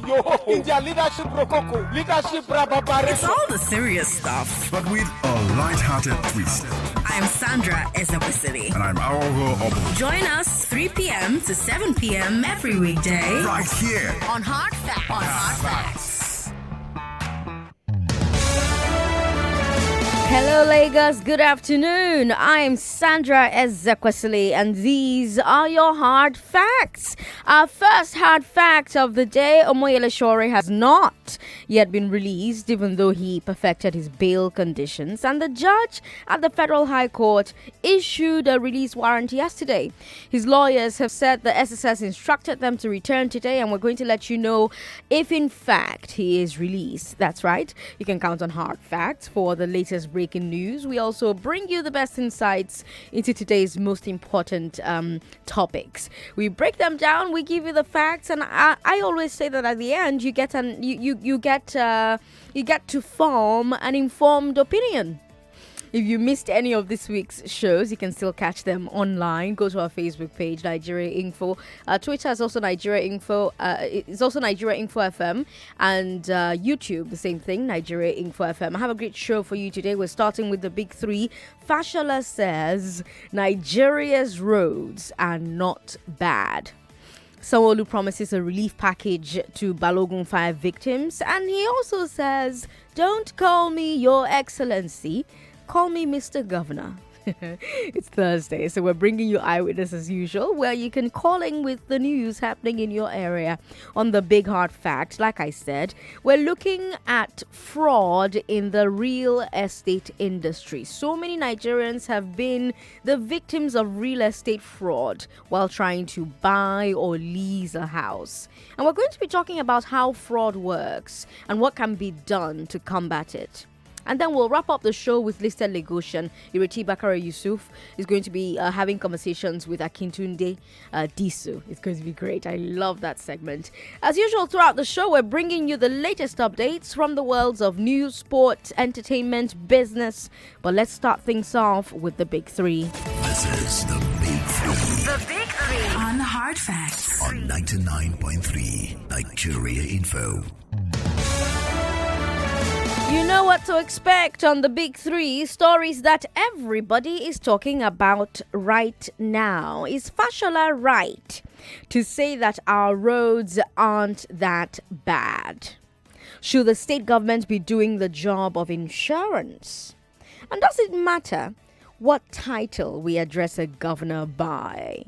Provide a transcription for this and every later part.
in their leadership rococo, leadership brababare. It's all the serious stuff, but with a light-hearted twist. I'm Sandra Ezekwesili. And I'm Aghogho. Join us 3 p.m. to 7 p.m. every weekday. Right here. On Hard Facts. On Hard Facts. Hello Lagos, good afternoon. I'm Sandra Ezekwesili and these are your hard facts. Our first hard fact of the day: Omoyele Sowore has not yet been released even though he perfected his bail conditions, and the judge at the Federal High Court issued a release warrant yesterday. His lawyers have said the SSS instructed them to return today, and we're going to let you know if in fact he is released. That's right, you can count on hard facts for the latest breaking news. We also bring you the best insights into today's most important topics. We break them down, we give you the facts, and I always say that at the end you get to form an informed opinion. If you missed any of this week's shows, you can still catch them online. Go to our Facebook page, Nigeria Info. Twitter is also Nigeria Info. It's also Nigeria Info FM, and YouTube, the same thing, Nigeria Info FM. I have a great show for you today. We're starting with the big three. Fashola says Nigeria's roads are not bad. Sanwo-Olu promises a relief package to Balogun Fire victims, and he also says, "Don't call me Your Excellency. Call me Mr. Governor." It's Thursday, so we're bringing you Eyewitness as usual, where you can call in with the news happening in your area. On the big hard fact, like I said, we're looking at fraud in the real estate industry. So many Nigerians have been the victims of real estate fraud while trying to buy or lease a house. And we're going to be talking about how fraud works and what can be done to combat it. And then we'll wrap up the show with listed Lagosian. Ireti Bakare Yusuf is going to be having conversations with Akintunde Disu. It's going to be great. I love that segment. As usual, throughout the show, we're bringing you the latest updates from the worlds of news, sport, entertainment, business. But let's start things off with the big three. This is the Big Three. The Big Three. On Hard Facts. On 99.3 Nigeria Info. You know what to expect on the big three, stories that everybody is talking about right now. Is Fashola right to say that our roads aren't that bad? Should the state government be doing the job of insurance? And does it matter what title we address a governor by?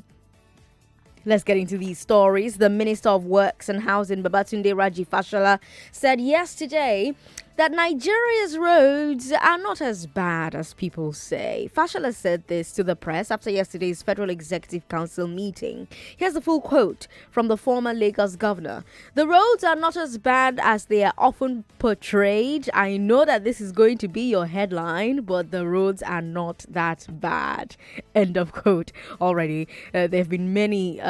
Let's get into these stories. The Minister of Works and Housing, Babatunde Raji Fashola, said yesterday that Nigeria's roads are not as bad as people say. Fashola said this to the press after yesterday's Federal Executive Council meeting. Here's the full quote from the former Lagos governor. "The roads are not as bad as they are often portrayed. I know that this is going to be your headline, but the roads are not that bad." End of quote. Already, there have been many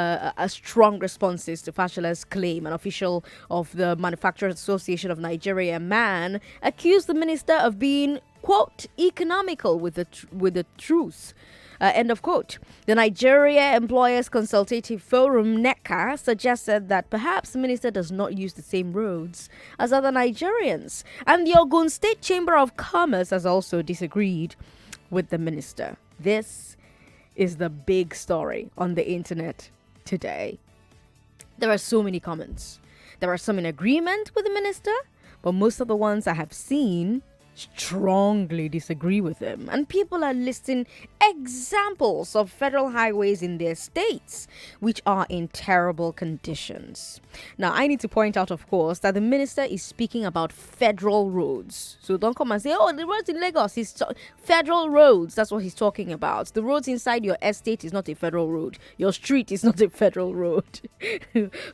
strong responses to Fashola's claim. An official of the Manufacturers Association of Nigeria, MAN, accused the minister of being, quote, economical with the truth. End of quote. The Nigeria Employers Consultative Forum, NECA, suggested that perhaps the minister does not use the same roads as other Nigerians. And the Ogun State Chamber of Commerce has also disagreed with the minister. This is the big story on the internet today. There are so many comments. There are some in agreement with the minister, but most of the ones I have seen strongly disagree with him. And people are listing examples of federal highways in their states which are in terrible conditions. Now, I need to point out, of course, that the minister is speaking about federal roads. So don't come and say, oh, the roads in Lagos is federal roads. That's what he's talking about. The roads inside your estate is not a federal road. Your street is not a federal road.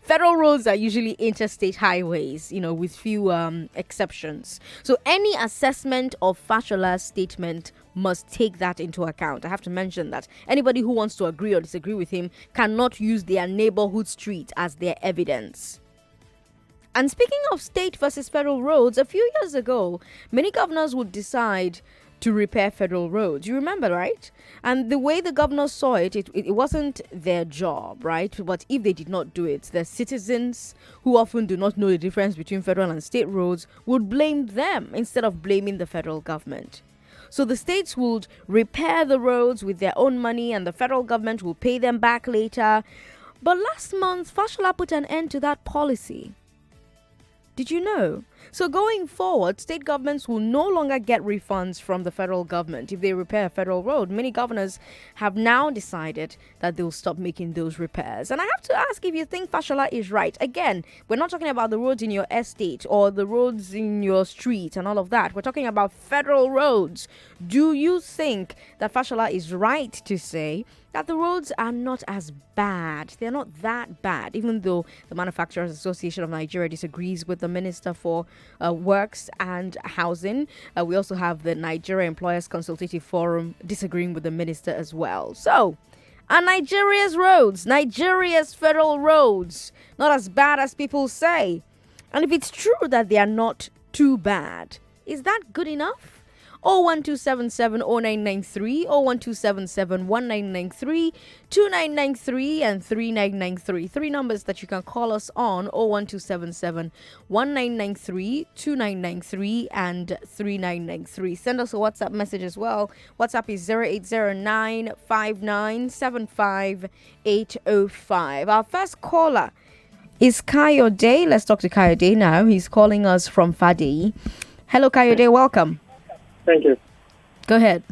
Federal roads are usually interstate highways, with few exceptions. So any assessment of Fashola's statement must take that into account. I have to mention that anybody who wants to agree or disagree with him cannot use their neighborhood street as their evidence. And speaking of state versus federal roads, a few years ago, many governors would decide to repair federal roads. You remember, right? And the way the governor saw it, it wasn't their job, right? But if they did not do it, the citizens who often do not know the difference between federal and state roads would blame them instead of blaming the federal government. So the states would repair the roads with their own money and the federal government will pay them back later. But last month, Fashola put an end to that policy. Did you know? So going forward, state governments will no longer get refunds from the federal government if they repair a federal road. Many governors have now decided that they'll stop making those repairs. And I have to ask if you think Fashola is right. Again, we're not talking about the roads in your estate or the roads in your street and all of that. We're talking about federal roads. Do you think that Fashola is right to say that the roads are not as bad? They're not that bad, even though the Manufacturers Association of Nigeria disagrees with the Minister for Works and Housing. We also have the Nigeria Employers Consultative Forum disagreeing with the minister as well. So, are Nigeria's roads, Nigeria's federal roads, not as bad as people say? And if it's true that they are not too bad, is that good enough? 01277 0993, 01277 1993, 2993 and 3993. Three numbers that you can call us on: 01277 1993, 2993 and 3993. Send us a WhatsApp message as well. WhatsApp is 08095975 Our first caller is Kayode. Let's talk to Kayode now. He's calling us from Fadi. Hello, Kayode. Welcome. Thank you. Go ahead.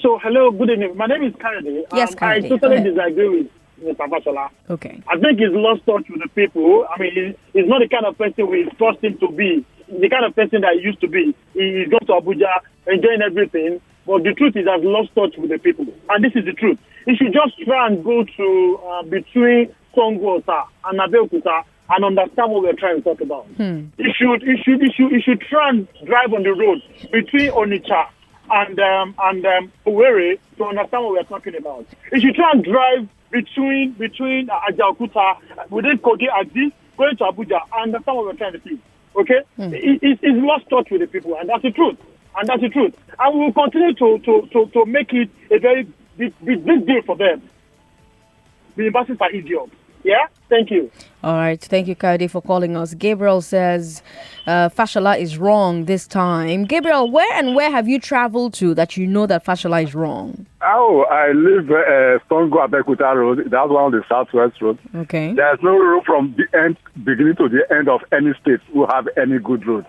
So hello, good evening. My name is Kennedy. Yes, Kennedy. I totally disagree with Mr. Fashola. Okay. I think he's lost touch with the people. I mean, he's not the kind of person we trust him to be. The kind of person that he used to be. He's gone to Abuja, enjoying everything. But the truth is, I've lost touch with the people. And this is the truth. He should just try and go to between Sanwo-Olu and Aghogho and understand what we're trying to talk about. He should try and drive on the road between Onitsha and Owerri to understand what we're talking about. He should try and drive between Ajaokuta within Kogi Adi, going to Abuja, and understand what we're trying to do. Okay? He's lost touch with the people, and that's the truth. And we will continue to make it a very big deal for them. The universities are idiots. Yeah? Thank you. All right. Thank you, Kaide, for calling us. Gabriel says Fashola is wrong this time. Gabriel, where have you traveled to that you know that Fashola is wrong? Oh, I live Sango-Abeokuta Road. That's one of the southwest roads. Okay. There's no road from the beginning to the end of any state who have any good roads.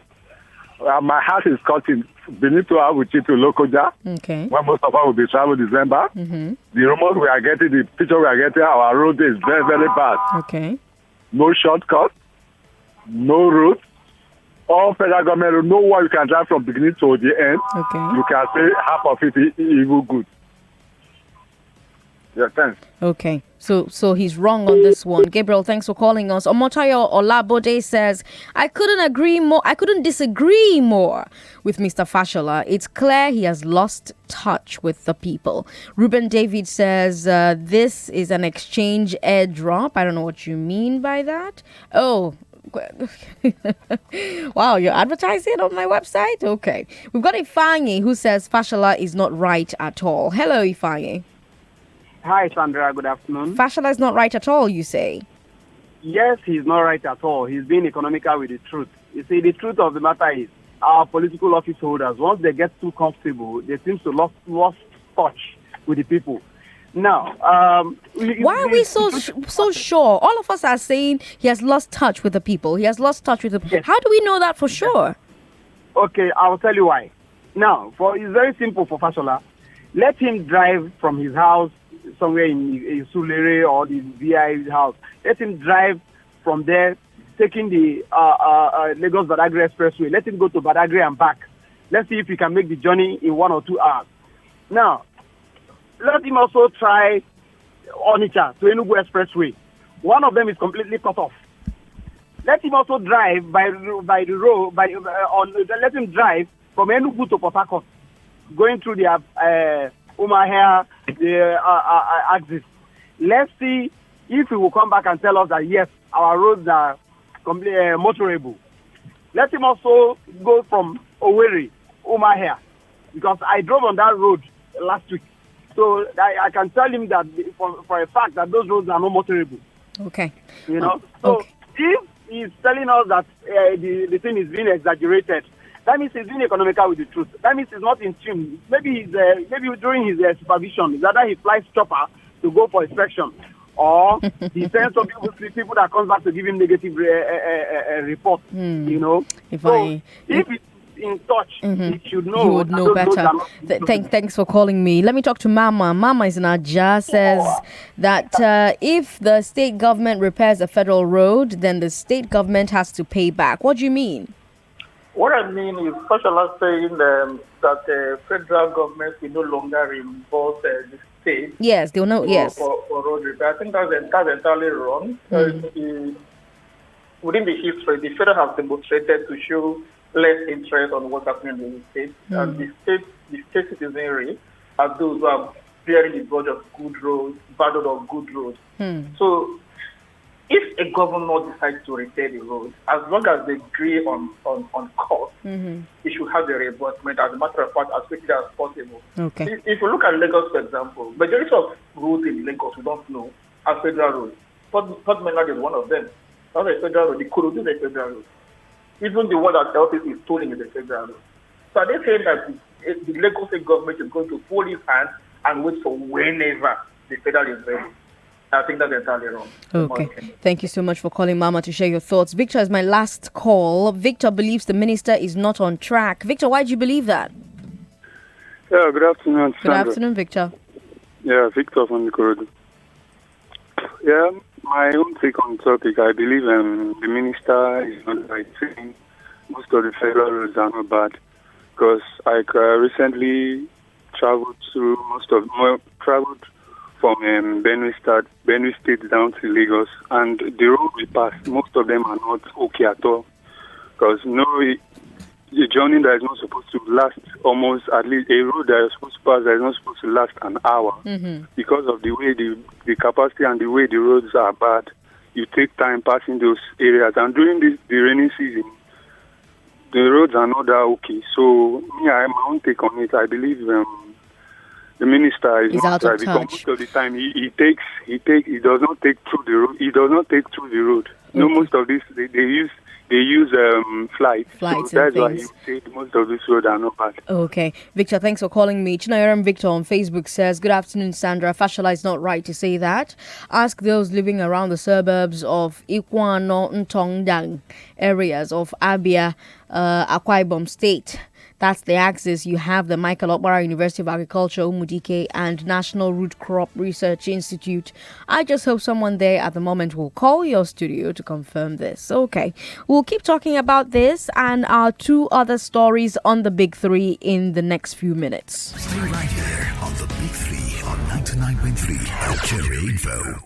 My heart is cut in Benito Awuchi to Lokoja. Okay. When most of us will be traveling December. Mm-hmm. The rumors we are getting, the picture we are getting, our road is very, very bad. Okay. No shortcut, no route. All federal government, no one you can drive from beginning to the end. Okay. You can say half of it is even good. Yeah, thanks. Okay. So he's wrong on this one. Gabriel, thanks for calling us. Omotayo Olabode says, I couldn't disagree more with Mr. Fashola. It's clear he has lost touch with the people. Ruben David says, this is an exchange airdrop. I don't know what you mean by that. Oh, wow, you're advertising on my website? Okay. We've got Ifeanyi who says Fashola is not right at all. Hello, Ifeanyi. Hi, Sandra. Good afternoon. Fashola is not right at all, you say? Yes, he's not right at all. He's being economical with the truth. You see, the truth of the matter is our political office holders, once they get too comfortable, they seem to lost touch with the people. Now, why are we so sure? All of us are saying he has lost touch with the people. He has lost touch with the people. Yes. How do we know that for sure? Okay, I'll tell you why. Now, it's very simple for Fashola. Let him drive from his house somewhere in Sulere or the VI house. Let him drive from there, taking the Lagos-Badagry Expressway. Let him go to Badagry and back. Let's see if he can make the journey in 1 or 2 hours. Now, let him also try Onitsha to Enugu Expressway. One of them is completely cut off. Let him also drive by the road. Let him drive from Enugu to Port Harcourt, going through the Umahia, the axis. Let's see if he will come back and tell us that yes, our roads are motorable. Let him also go from Owerri, Umahia, because I drove on that road last week. So I can tell him that for a fact that those roads are not motorable. Okay. You know, so okay. if he's telling us that the thing is being exaggerated, that means he's being economical with the truth. That means he's not in tune. Maybe maybe during his supervision, is either he flies chopper to go for inspection, or he sends some people that comes back to give him negative report. You know, if it's in touch, he should know. You would know better. Thanks for calling me. Let me talk to Mama. Mama is in Aja, says that if the state government repairs a federal road, then the state government has to pay back. What do you mean? What I mean is Fashola saying that the federal government will no longer reimburse the state. Yes, they'll know. Yes. For road repair. I think that's entirely wrong. Within the history, the federal has demonstrated to show less interest on what's happening in the state. And the state citizenry are those who are bearing the burden of good roads, burden of good roads. So if a governor decides to repair the road, as long as they agree on cost, it should have the reimbursement as a matter of fact as quickly as possible. Okay. If you look at Lagos, for example, majority of roads in Lagos we don't know are federal roads. Port Mainland is one of them. That's a federal road. The Kurudu is a federal road. Even the one that LPC is tolling is a federal road. So are they saying that the Lagos state government is going to fold its hands and wait for whenever the federal is ready? I think that's entirely wrong. Okay. Thank you so much for calling, Mama, to share your thoughts. Victor is my last call. Victor believes the minister is not on track. Victor, why do you believe that? Yeah, good afternoon, Sandra. Good afternoon, Victor. Yeah, Victor from the corridor. Yeah, my own take on the topic, I believe the minister is not right saying most of the federal roads are not bad, because I recently traveled from Benue State down to Lagos, and the road we passed, most of them are not okay at all, because a journey that is not supposed to last almost, at least a road that is supposed to pass that is not supposed to last an hour, because of the way the capacity and the way the roads are bad. You take time passing those areas, and during the rainy season, the roads are not that okay. So my own take on it, I believe the minister is not right, because most of the time he does not take through the road. He does not take through the road. Okay. No, most of this they use flights. So that's why you say most of this road are not bad. Okay. Victor, thanks for calling me. Chinayoram Victor on Facebook says, good afternoon, Sandra. Fashola is not right to say that. Ask those living around the suburbs of Ikwano Ntongdang areas of Abia, Akwa Ibom State. That's the axis. You have the Michael Okpara University of Agriculture, Umudike, and National Root Crop Research Institute. I just hope someone there at the moment will call your studio to confirm this. Okay. We'll keep talking about this and our two other stories on the Big Three in the next few minutes. Stay right here on the Big Three on 99.3 Nigeria Info.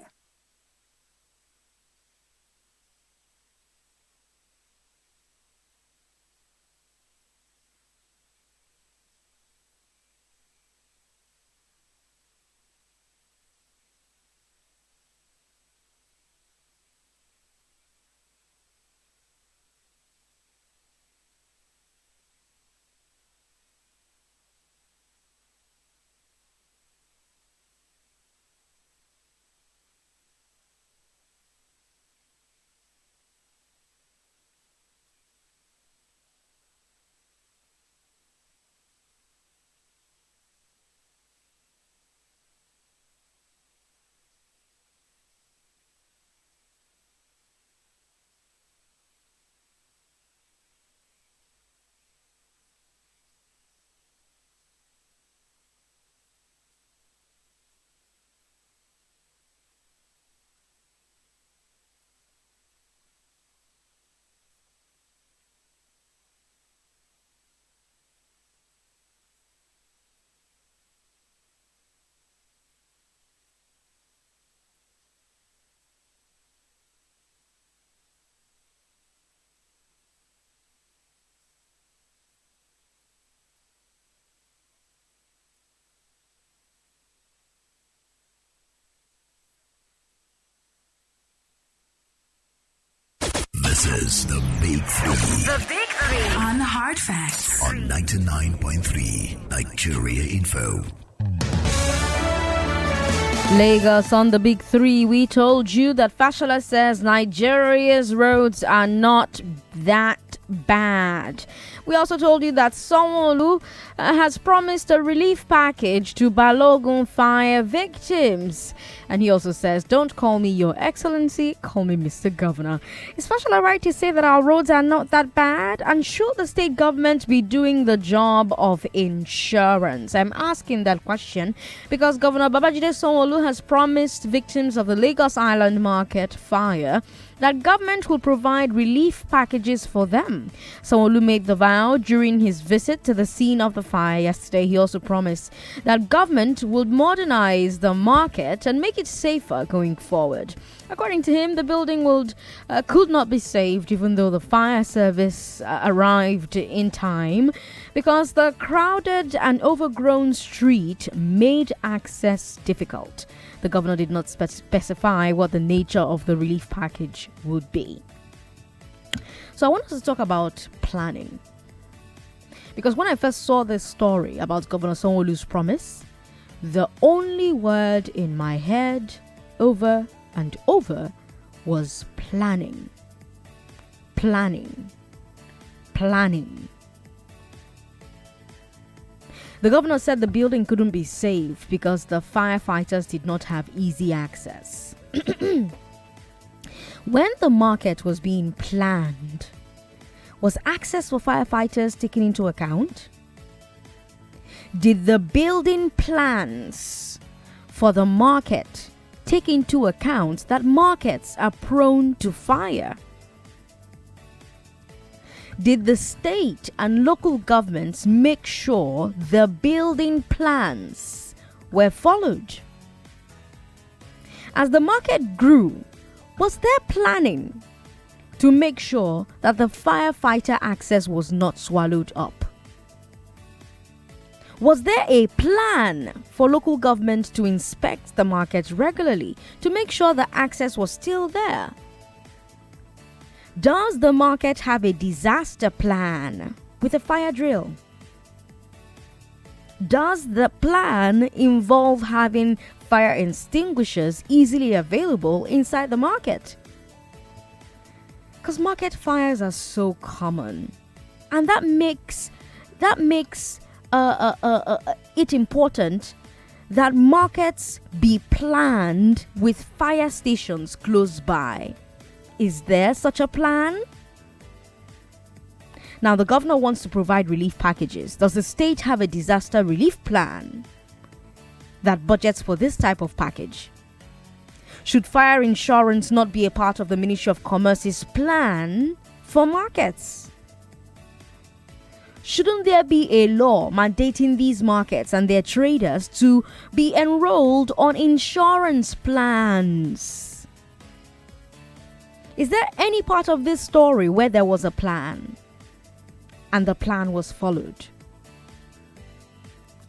This is the Big Three. The Big Three on Hard Facts. On 99.3 Nigeria Info. Lagos on the Big Three. We told you that Fashola says Nigeria's roads are not that bad. We also told you that Sanwo-Olu has promised a relief package to Balogun Fire victims. And he also says, don't call me Your Excellency, call me Mr. Governor. Is Fashola right to say that our roads are not that bad? And should the state government be doing the job of insurance? I'm asking that question because Governor Babajide Sanwo-Olu has promised victims of the Lagos Island Market fire that government will provide relief packages for them. Sanwo-Olu made the vow during his visit to the scene of the fire yesterday. He also promised that government would modernize the market and make it safer going forward. According to him, the building could not be saved even though the fire service arrived in time because the crowded and overgrown street made access difficult. The governor did not specify what the nature of the relief package would be. So I want us to talk about planning. Because when I first saw this story about Governor Sanwo-Olu's promise, the only word in my head over and over was planning. Planning. Planning. The governor said the building couldn't be saved because the firefighters did not have easy access. When the market was being planned, was access for firefighters taken into account? Did the building plans for the market take into account that markets are prone to fire? Did the state and local governments make sure the building plans were followed? As the market grew, was there planning to make sure that the firefighter access was not swallowed up? Was there a plan for local government to inspect the markets regularly to make sure the access was still there? Does the market have a disaster plan with a fire drill? Does the plan involve having fire extinguishers easily available inside the market? Because market fires are so common, and that makes it important that markets be planned with fire stations close by. Is there such a plan? Now, the governor wants to provide relief packages. Does the state have a disaster relief plan that budgets for this type of package? Should fire insurance not be a part of the Ministry of Commerce's plan for markets? Shouldn't there be a law mandating these markets and their traders to be enrolled on insurance plans? Is there any part of this story where there was a plan and the plan was followed?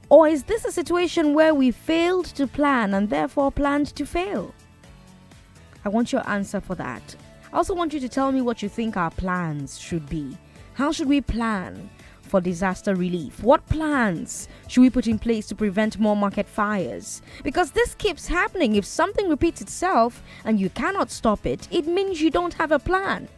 Or is this a situation where we failed to plan and therefore planned to fail? I want your answer for that. I also want you to tell me what you think our plans should be. How should we plan for disaster relief? What plans should we put in place to prevent more market fires? Because this keeps happening. If something repeats itself and you cannot stop it, it means you don't have a plan.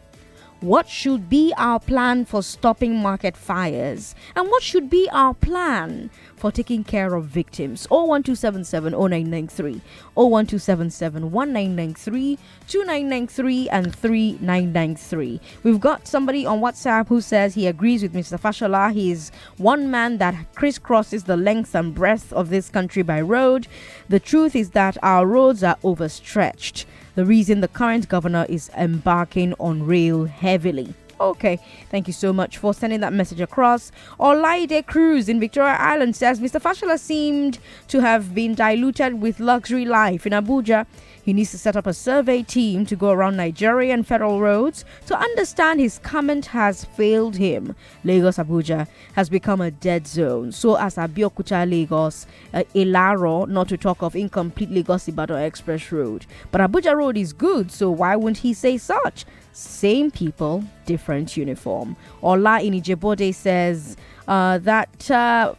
What should be our plan for stopping market fires? And what should be our plan for taking care of victims? 01277 0993, 01277 1993, 2993, and 3993. We've got somebody on WhatsApp who says he agrees with Mr. Fashola. He is one man that crisscrosses the length and breadth of this country by road. The truth is that our roads are overstretched. The reason the current governor is embarking on rail heavily. Okay, thank you so much for sending that message across. Olaide Cruz in Victoria Island says Mr. Fashola seemed to have been diluted with luxury life in Abuja. He needs to set up a survey team to go around Nigerian federal roads to understand his comment has failed him. Lagos Abuja has become a dead zone. So as Abeokuta Lagos, Ilaro, not to talk of incomplete Lagos Ibadan Express Road. But Abuja Road is good, so why wouldn't he say such? Same people, different uniform. Ola Inijebode says Fashola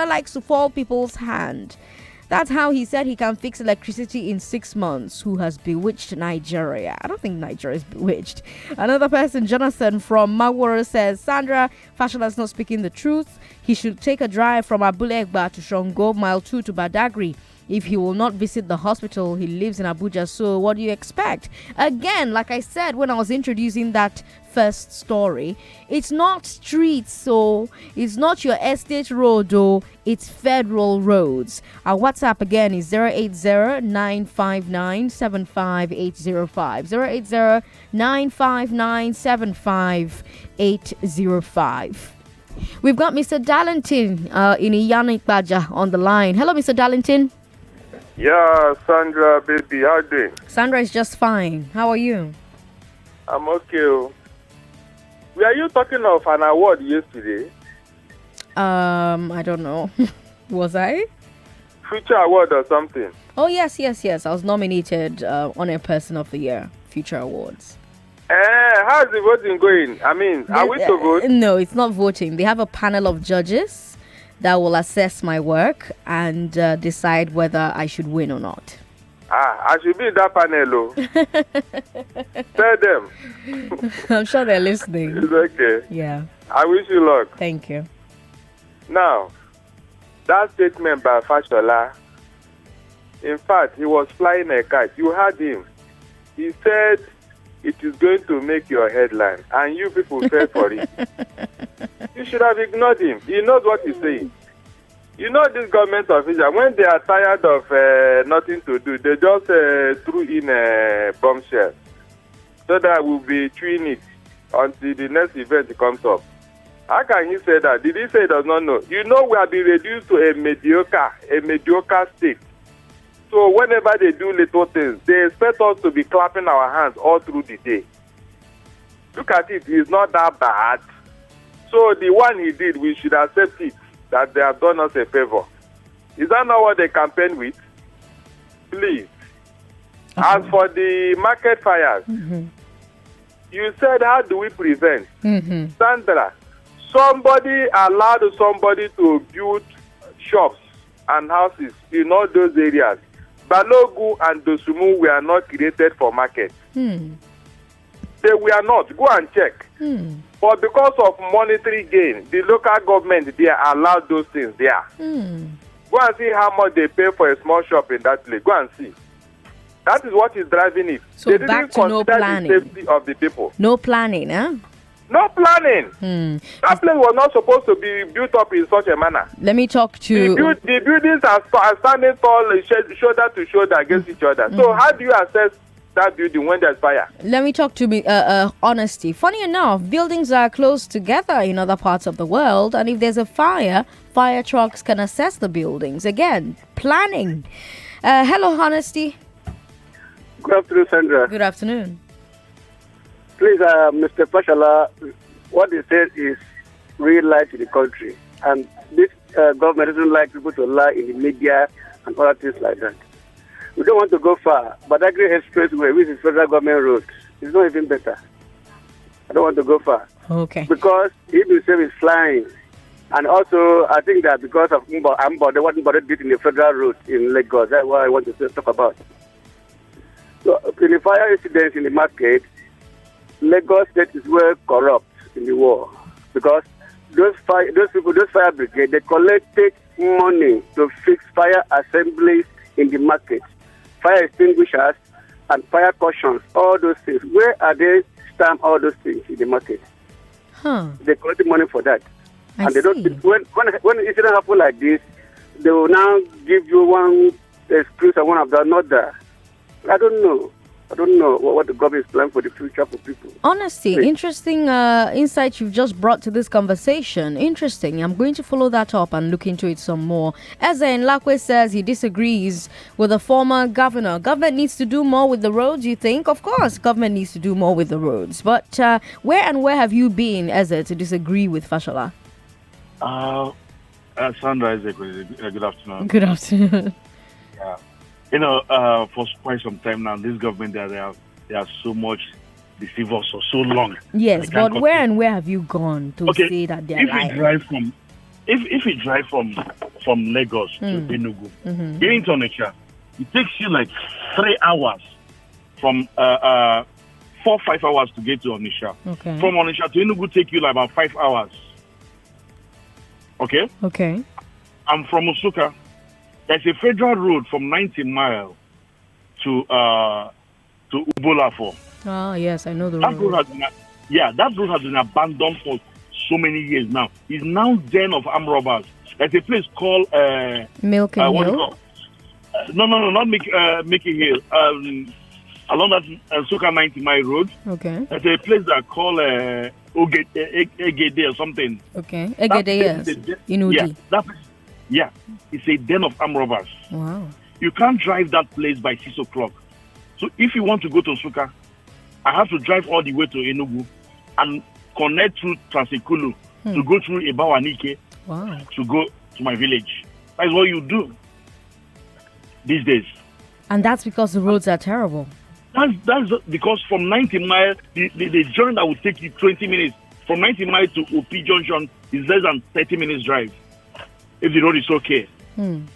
likes to fall people's hand. That's how he said he can fix electricity in 6 months. Who has bewitched Nigeria? I don't think Nigeria is bewitched. Another person, Jonathan from Magwara, says Sandra, Fashola is not speaking the truth. He should take a drive from Abulegba to Shongo, mile 2 to Badagry. If he will not visit the hospital, he lives in Abuja. So what do you expect? Again, like I said when I was introducing that first story, it's not streets, so it's not your estate road, though. It's federal roads. Our WhatsApp again is 080-959-75805. 080-959-75805. We've got Mr. Darlington in Iyanikbaja on the line. Hello, Mr. Darlington. Yeah, Sandra, baby, how you doing? Sandra is just fine. How are you? I'm okay. Were you talking of an award yesterday? I don't know. Was I? Future award or something? Oh, yes. I was nominated on a Person of the Year, Future Awards. How's the voting going? I mean, are we to vote? No, it's not voting. They have a panel of judges that will assess my work and decide whether I should win or not. I should be in that panel. Tell them. I'm sure they're listening. It's okay. Yeah. I wish you luck. Thank you. Now, that statement by Fashola, in fact, he was flying a kite. You heard him. He said it is going to make your headline, and you people fell for it. You should have ignored him. He knows what he's saying. You know, this government official, when they are tired of nothing to do, they just threw in a bombshell so that we'll be chewing it until the next event comes up. How can he say that? Did he say he does not know? You know, we have been reduced to a mediocre state. So whenever they do little things, they expect us to be clapping our hands all through the day. Look at it, it's not that bad. So the one he did, we should accept it, that they have done us a favor. Is that not what they campaign with? Please. As for the market fires, you said, how do we prevent? Sandra, somebody allowed somebody to build shops and houses in all those areas. Balogun and Dosumu were not created for market. They were not. Go and check. But because of monetary gain, the local government there allowed those things there. Go and see how much they pay for a small shop in that place. Go and see. That is what is driving it. So they back didn't to no consider planning. the safety of the people. No planning, huh? No planning. That place was not supposed to be built up in such a manner. Let me talk to... The buildings are standing tall, shoulder to shoulder against each other. So how do you assess that building when there's fire? Let me talk to honesty. Funny enough, buildings are close together in other parts of the world, and if there's a fire trucks can assess the buildings. Again, planning. Hello, honesty. Good afternoon, Sandra. Good afternoon. Please, Mr. Fashola, what he said is real life in the country. And this government doesn't like people to lie in the media and other things like that. We don't want to go far, but Agri Expressway, which is federal government road, is not even better. I don't want to go far. Okay. Because he himself is flying. And also, I think that because of Oboh, they wasn't bothered in the federal road in Lagos. That's what I want to talk about. So, in the fire incidents in the market, Lagos State is well corrupt in the war because those fire brigade, they collected money to fix fire assemblies in the market, fire extinguishers and fire cautions, all those things. Where are they stamp all those things in the market? They collected money for that. I They don't. When incident happen like this, they will now give you one excuse and one of the another. I don't know what the government is planning for the future for people. Honesty, interesting insight you've just brought to this conversation. Interesting. I'm going to follow that up and look into it some more. Eze Nlakwe says he disagrees with the former governor. Government needs to do more with the roads, you think? Of course, government needs to do more with the roads. But where have you been, Eze, to disagree with Fashola? Sandra, Ezekwesili, good afternoon. Good afternoon. For quite some time now, this government, they have they are so much deceive us for so long. Yes, but where and where have you gone to say that they're lying? If you drive from Lagos to Enugu, getting to Onitsha, it takes you like 3 hours from 4-5 hours to get to Onitsha. Okay. From Onitsha to Enugu take you like about 5 hours. Okay? Okay. And from Nsukka, there's a federal road from 90 Mile to Oboh. Oh, yes, I know the road. That road has been abandoned for so many years now. It's now den of armed robbers. There's a place called Milk and Hill? No, not Milky Hill. Along that Nsukka 90 Mile Road. Okay. There's a place that called Egede or something. Okay. Egede, yes. Inudi. Yeah, it's a den of armed robbers. Wow. You can't drive that place by 6 o'clock. So if you want to go to Nsukka, I have to drive all the way to Enugu and connect through Transekulu to go through Ebawanike to go to my village. That's what you do these days. And that's because the roads are terrible. That's because from 90 Mile, the journey that would take you 20 minutes, from 90 Mile to OP Junction is less than 30 minutes drive, if the road is okay.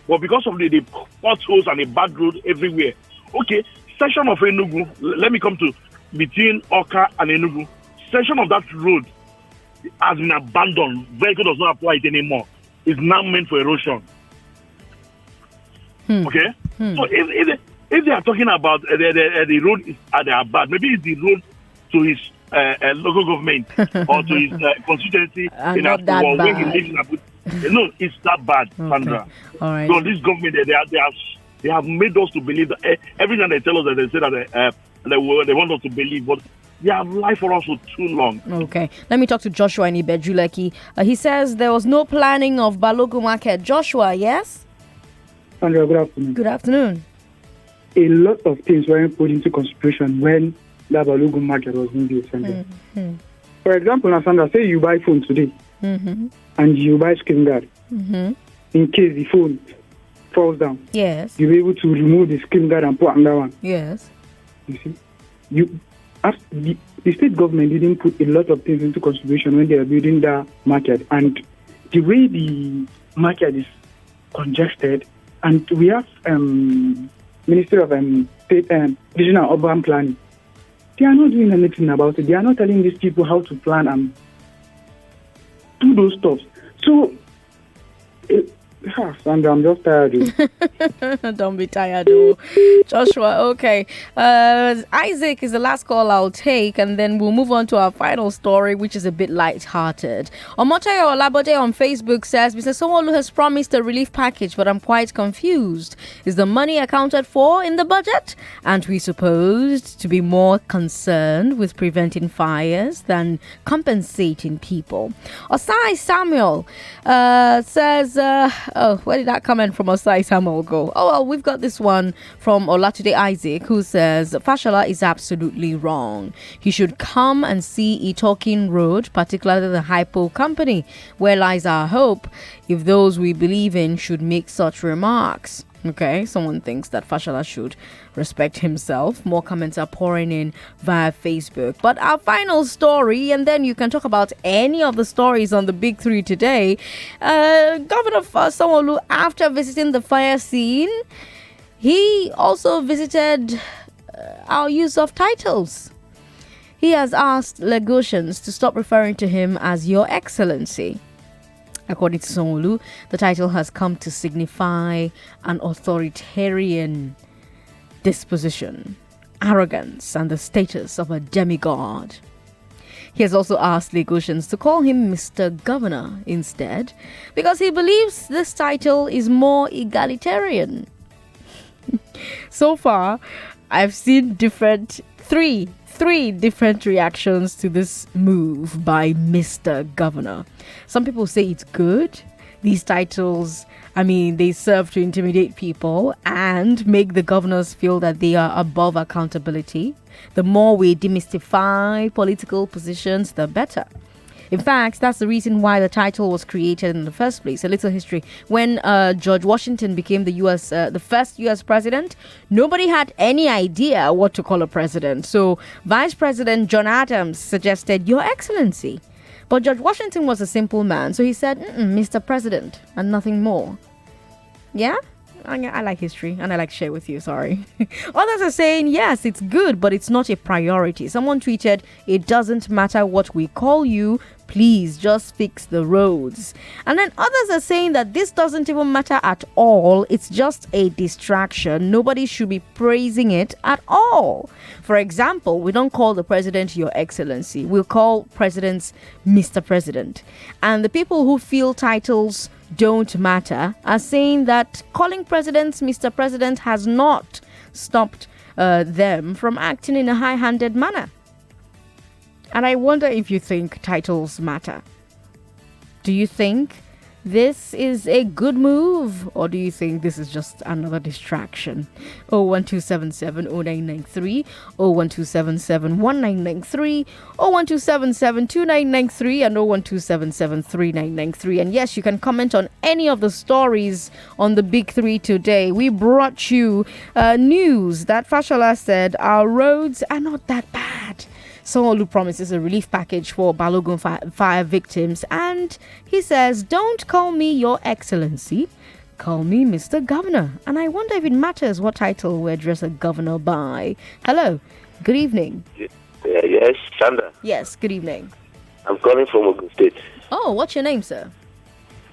But because of the potholes and the bad road everywhere, okay, section of Enugu, let me come to between Oka and Enugu, section of that road has been abandoned. Vehicle does not apply it anymore. It's now meant for erosion. Okay? So if they are talking about the road they are bad, maybe it's the road to his local government or to his constituency in Abuja where he lives in Abuja. No, it's that bad, Sandra. All right. So this government, they have made us to believe that everything they tell us that they say that they want us to believe, but they have lied for us for too long. Okay. Let me talk to Joshua in Ibejuleki. He says there was no planning of Balogun market. Joshua, yes? Sandra, good afternoon. Good afternoon. A lot of things were put into consideration when that Balogun market was being built, Sandra. For example, now, Sandra, say you buy phone today and you buy screen guard. In case the phone falls down, yes, you'll be able to remove the screen guard and put another one. Yes. You see, the state government didn't put a lot of things into consideration when they are building the market, and the way the market is congested, and we have Ministry of State Regional Urban Planning. They are not doing anything about it. They are not telling these people how to plan and do those stuff. So, Sandra, I'm just tired. Don't be tired, though. Joshua, okay. Isaac is the last call I'll take, and then we'll move on to our final story, which is a bit light-hearted. Omotayo Olabode on Facebook says, Mr. Sanwo-Olu has promised a relief package, but I'm quite confused. Is the money accounted for in the budget? Aren't we supposed to be more concerned with preventing fires than compensating people? Osai Samuel says, where did that comment from Osai Samuel go? Oh, well, we've got this one from Olatude Isaac, who says Fashola is absolutely wrong. He should come and see Itokin Road, particularly the Hypo company. Where lies our hope if those we believe in should make such remarks? Okay, someone thinks that Fashola should respect himself. More comments are pouring in via Facebook. But our final story, and then you can talk about any of the stories on the Big Three today. Governor Sanwo-Olu, after visiting the fire scene, he also visited our use of titles. He has asked Lagosians to stop referring to him as Your Excellency. According to Sanwo-Olu, the title has come to signify an authoritarian disposition, arrogance, and the status of a demigod. He has also asked Lagosians to call him Mr. Governor instead, because he believes this title is more egalitarian. So far, I've seen three different reactions to this move by Mr. Governor. Some people say it's good. These titles, they serve to intimidate people and make the governors feel that they are above accountability. The more we demystify political positions, the better. In fact, that's the reason why the title was created in the first place. A little history. When George Washington became the first U.S. president, nobody had any idea what to call a president. So Vice President John Adams suggested Your Excellency. But George Washington was a simple man, so he said, Mr. President, and nothing more. Yeah? I like history and I like to share with you, sorry. Others are saying, yes, it's good, but it's not a priority. Someone tweeted, it doesn't matter what we call you, please just fix the roads. And then others are saying that this doesn't even matter at all. It's just a distraction. Nobody should be praising it at all. For example, we don't call the president Your Excellency. We'll call presidents Mr. President. And the people who feel titles don't matter are saying that calling presidents Mr. President has not stopped them from acting in a high-handed manner. And I wonder if you think titles matter. Do you think this is a good move, or do you think this is just another distraction? 01277 0993, 01277 1993, 01277 2993, and 01277 3993. And yes, you can comment on any of the stories on the Big Three today. We brought you news that Fashola said our roads are not that bad. Sanwo-Olu promises a relief package for Balogun Fire victims, and he says, don't call me Your Excellency, call me Mr. Governor. And I wonder if it matters what title we address a governor by. Hello, good evening. Yes, Sandra. Yes, good evening. I'm calling from Ogun State. Oh, what's your name, sir?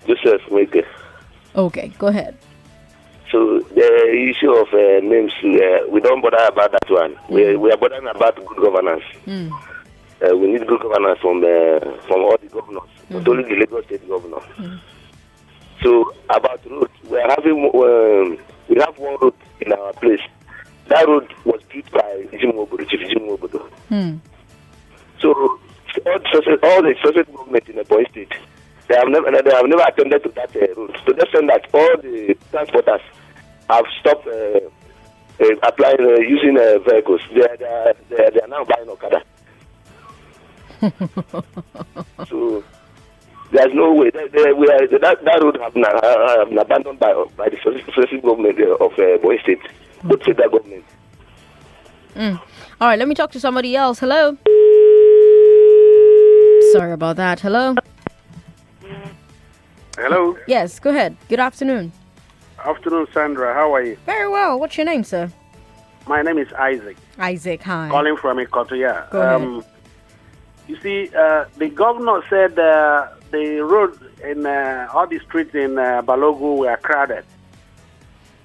Joseph Meke. Okay, go ahead. So the issue of names, we don't bother about that one. We are bothering about good governance. We need good governance from all the governors, not only the Lagos State governor. So about roads, we have one road in our place. That road was built by Chief Oboh. So all the successive government in the Oboh State, they have never attended to that road. So they said that all the transporters have stopped applying using vehicles. They are now buying Okada. So there's no way that road have been abandoned by the successive government of Oboh State, both federal government. All right, let me talk to somebody else. Hello. Sorry about that. Hello. Hello. Yes, go ahead. Good afternoon. Afternoon, Sandra. How are you? Very well. What's your name, sir? My name is Isaac. Isaac, hi. Calling from Ikotoya. Go ahead. You see, the governor said the road in all the streets in Balogun were crowded.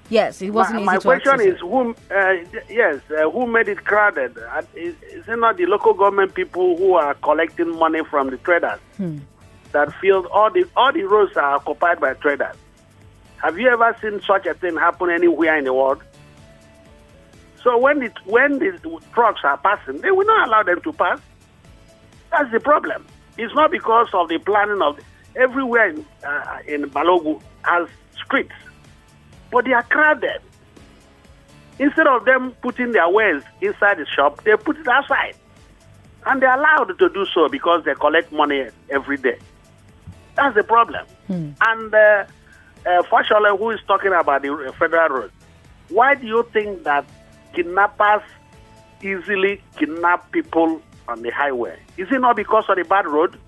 Yes, it wasn't easy my to question access is, who made it crowded? Is it not the local government people who are collecting money from the traders? That feel all the roads are occupied by traders. Have you ever seen such a thing happen anywhere in the world? So when the trucks are passing, they will not allow them to pass. That's the problem. It's not because of the planning of everywhere in Balogun has streets, but they are crowded. Instead of them putting their wares inside the shop, they put it outside, and they're allowed to do so because they collect money every day. That's the problem. And Fashola, who is talking about the federal road, why do you think that kidnappers easily kidnap people on the highway? Is it not because of the bad road?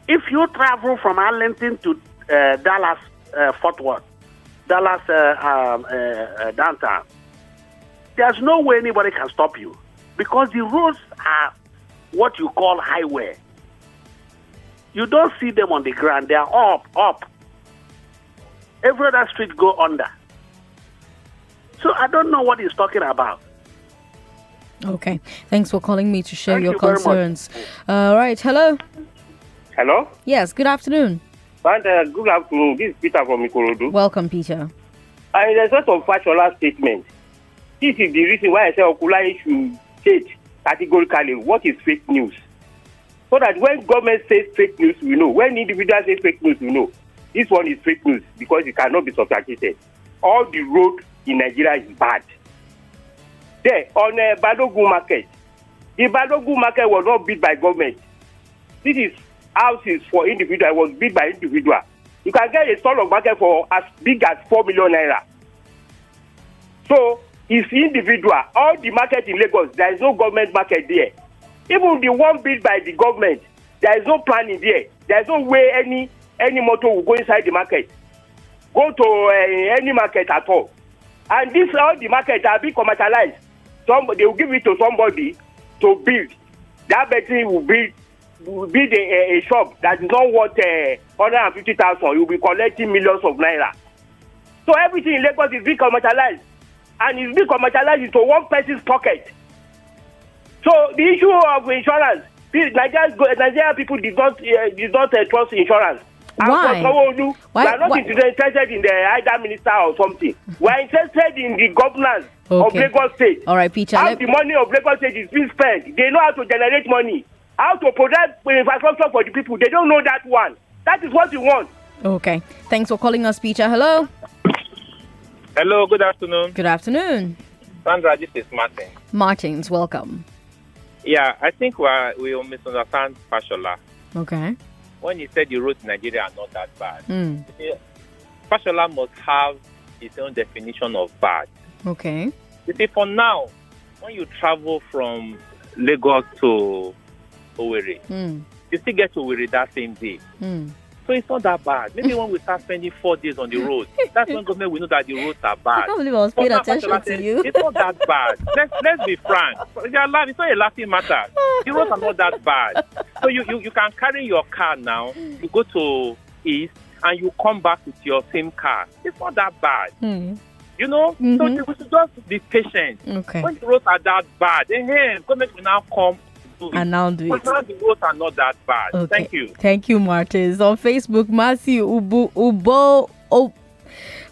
If you travel from Arlington to Dallas, Fort Worth, Dallas downtown, there's no way anybody can stop you because the roads are what you call highway. You don't see them on the ground. They are up. Every other street go under. So I don't know what he's talking about. Okay. Thanks for calling me to share Thank your you very concerns. All right. Hello. Hello? Yes, good afternoon. Good afternoon. This is Peter from Ikorodu. Welcome, Peter. In respect of Fashola's statement, this is the reason why I say Okulai should state categorically what is fake news. So that when government says fake news, we know. When individuals say fake news, we know. This one is fake news because it cannot be substantiated. All the road in Nigeria is bad. There, on Balogun market, the Balogun market was not built by government. this is houses for individual. It was built by individual. You can get a stall of market for as big as 4 million naira. So it's individual. All the market in Lagos, there is no government market there. Even the one built by the government, there is no planning there. There is no way any motor will go inside the market, go to any market at all. And this all the market are being commercialized. They will give it to somebody to build. That person will build a shop that is not worth 150,000. You will be collecting millions of naira. So everything in Lagos is being commercialized, and it's being commercialized into one person's pocket. So the issue of insurance, Nigerian people did not trust insurance. Why? Sanwo-Olu, we are not interested in the either minister or something. We are interested in the governance of Lagos State. All right, Peter. How the money of Lagos State is being spent. They know how to generate money, how to provide infrastructure for the people. They don't know that one. That is what we want. Okay. Thanks for calling us, Peter. Hello. Hello, good afternoon. Good afternoon. Sandra, this is Martin. Martins, welcome. Yeah, I think we will misunderstand Fashola. Okay. When he said the roads in Nigeria are not that bad. Mm. Fashola must have his own definition of bad. Okay. You see, for now, when you travel from Lagos to Owerri, you still get to Owerri that same day. So it's not that bad. Maybe when we start spending 4 days on the road, that's when government will know that the roads are bad. I can't believe I was paying attention to you. It's not that bad. Let's be frank. It's not a laughing matter. The roads are not that bad. So you can carry your car now, you go to East, and you come back with your same car. It's not that bad. You know? So we should just be patient. Okay. When the roads are that bad, government will now come and now do it. But the roads are not that bad. Okay. Thank you. Thank you, Martins. On Facebook,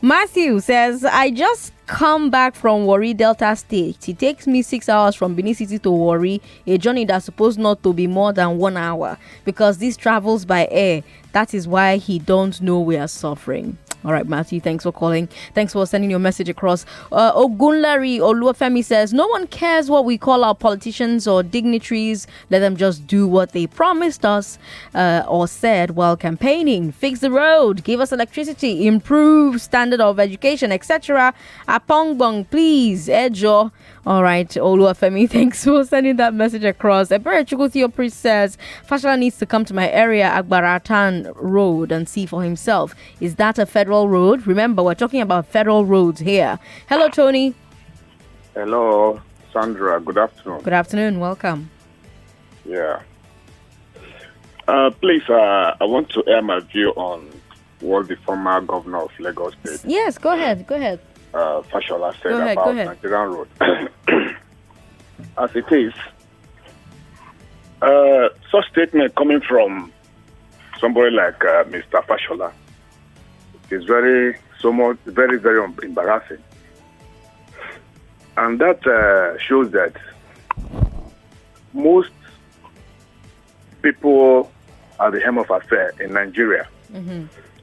Matthew says, I just come back from Warri, Delta State. It takes me 6 hours from Benin City to Warri, a journey that's supposed not to be more than 1 hour because this travels by air. That is why he don't know we are suffering. All right, Matthew, thanks for calling. Thanks for sending your message across. Ogunlari Oluwafemi says, no one cares what we call our politicians or dignitaries. Let them just do what they promised us or said while campaigning. Fix the road, give us electricity, improve standard of education, etc. Apongbong, please, Ejo. All right, Oluwafemi, thanks for sending that message across. Ebere Chukwuthio Priest says, Fashola needs to come to my area, Agbaratan Road, and see for himself. Is that a federal road? Remember, we're talking about federal roads here. Hello, Tony. Hello, Sandra. Good afternoon. Good afternoon. Welcome. Yeah. Please, I want to air my view on what the former governor of Lagos State. Yes, go ahead. Fashola said about Nigerian road. As it is, such statement coming from somebody like Mr. Fashola is very embarrassing. And that shows that most people at the helm of affairs in Nigeria,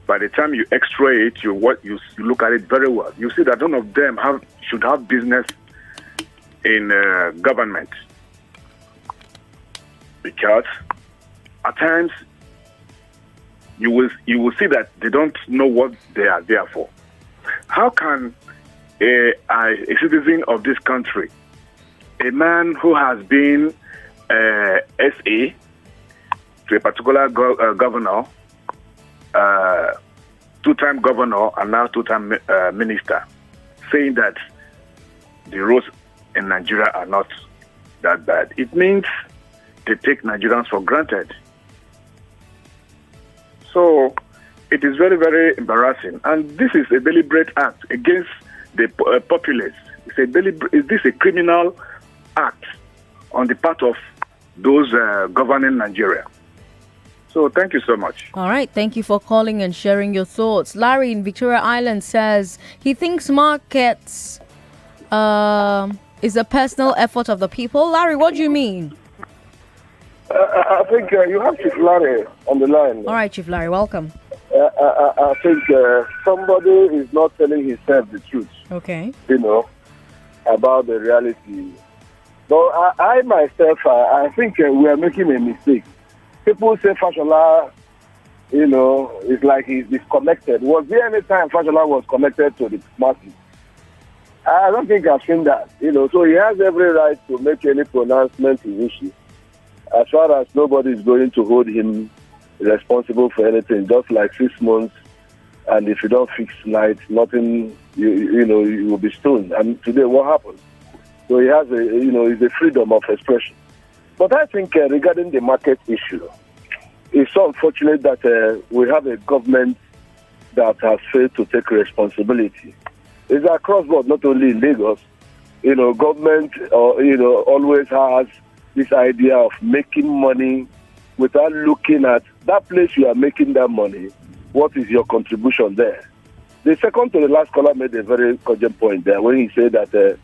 by the time you x-ray it, you look at it very well, you see that none of them should have business in government, because at times you will see that they don't know what they are there for. How can a citizen of this country, a man who has been SA to a particular governor, two-time governor and now two-time minister, saying that the roads in Nigeria are not that bad? It means they take Nigerians for granted. So it is very, very embarrassing. And this is a deliberate act against the populace. Is this a criminal act on the part of those governing Nigeria? So thank you so much. All right. Thank you for calling and sharing your thoughts. Larry in Victoria Island says he thinks markets is a personal effort of the people. Larry, what do you mean? I think you have Chief Larry on the line. All right, Chief Larry, welcome. I think somebody is not telling himself the truth. Okay. About the reality. So I myself, I think we are making a mistake people say Fashola, it's like he's disconnected. Was there any time Fashola was connected to the masses? I don't think I've seen that. So he has every right to make any pronouncement he wishes. As far as nobody is going to hold him responsible for anything, just like 6 months, and if you don't fix light, nothing, you will be stoned. And today, what happened? So he has it's a freedom of expression. But I think regarding the market issue, it's so unfortunate that we have a government that has failed to take responsibility. It's across board, not only in Lagos. Government, always has this idea of making money without looking at that place you are making that money. What is your contribution there? The second to the last caller made a very cogent point there when he said that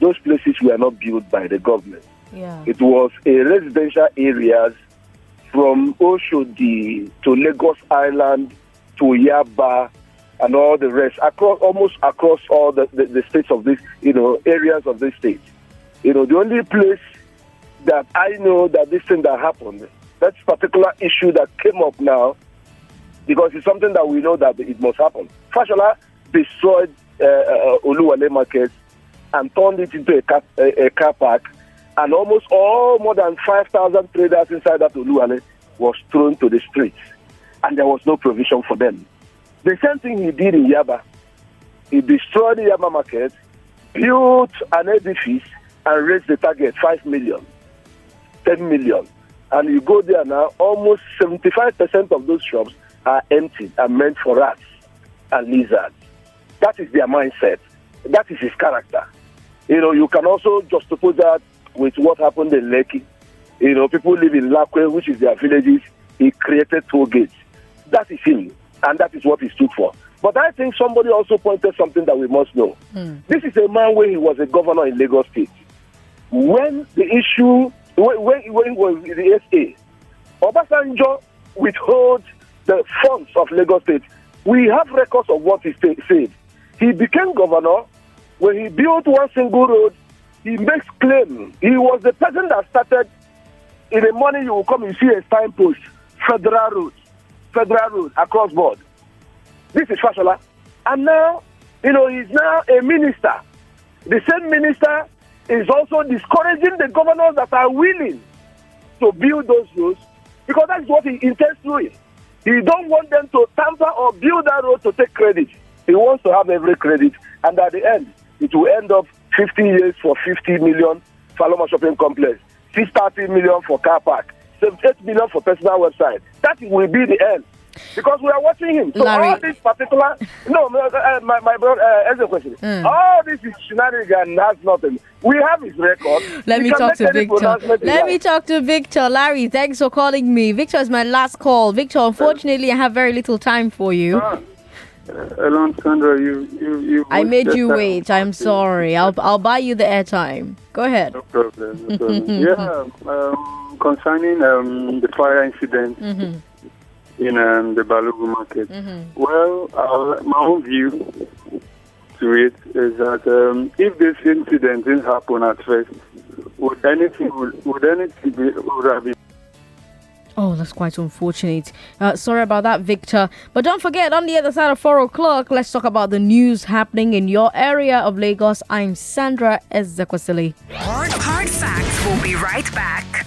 those places were not built by the government. Yeah. It was a residential areas from Oshodi to Lagos Island to Yaba and all the rest, almost across all the states of this, areas of this state. The only place that I know that this thing that happened, that particular issue that came up now, because it's something that we know that it must happen. Fashola destroyed Oluwale Market and turned it into a car park, and almost more than 5,000 traders inside that Oluwale was thrown to the streets, and there was no provision for them. The same thing he did in Yaba. He destroyed the Yaba market, built an edifice, and raised the target 5 million. 10 million. And you go there now, almost 75% of those shops are empty and meant for rats and lizards. That is their mindset. That is his character. You can also juxtapose that with what happened in Lekki. People live in Lakwe, which is their villages. He created toll gates. That is him, and that is what he stood for. But I think somebody also pointed something that we must know. This is a man when he was a governor in Lagos State. When the issue, when he was in the SA, Obasanjo withheld the funds of Lagos State. We have records of what he said. He became governor. When he built one single road, he makes claim. He was the person that started, in the morning you will come and see a signpost, Federal Road, across board. This is Fashola. And now, he's now a minister. The same minister is also discouraging the governors that are willing to build those roads, because that's what he intends doing. He don't want them to tamper or build that road to take credit. He wants to have every credit, and at the end, it will end up 50 years for 50 million Faloma Shopping Complex, 630 million for car park, 78 million for personal website. That will be the end. Because we are watching him. So Larry. all this particular, my brother, Ezekwesili, all this is shenanigans has nothing. We have his record. Let me talk to Victor. Let me talk to Victor. Larry, thanks for calling me. Victor is my last call. Victor, unfortunately, I have very little time for you. Hello, Sandra. You I made you wait. I'm sorry. I'll buy you the airtime. Go ahead. No problem. No problem. Yeah, concerning the fire incident in the Balogun market. Well, my own view to it is that if this incident didn't happen at first, would anything have been? Oh, that's quite unfortunate. Sorry about that, Victor. But don't forget, on the other side of 4 o'clock, let's talk about the news happening in your area of Lagos. I'm Sandra Ezekwesili. Hard facts. We'll be right back.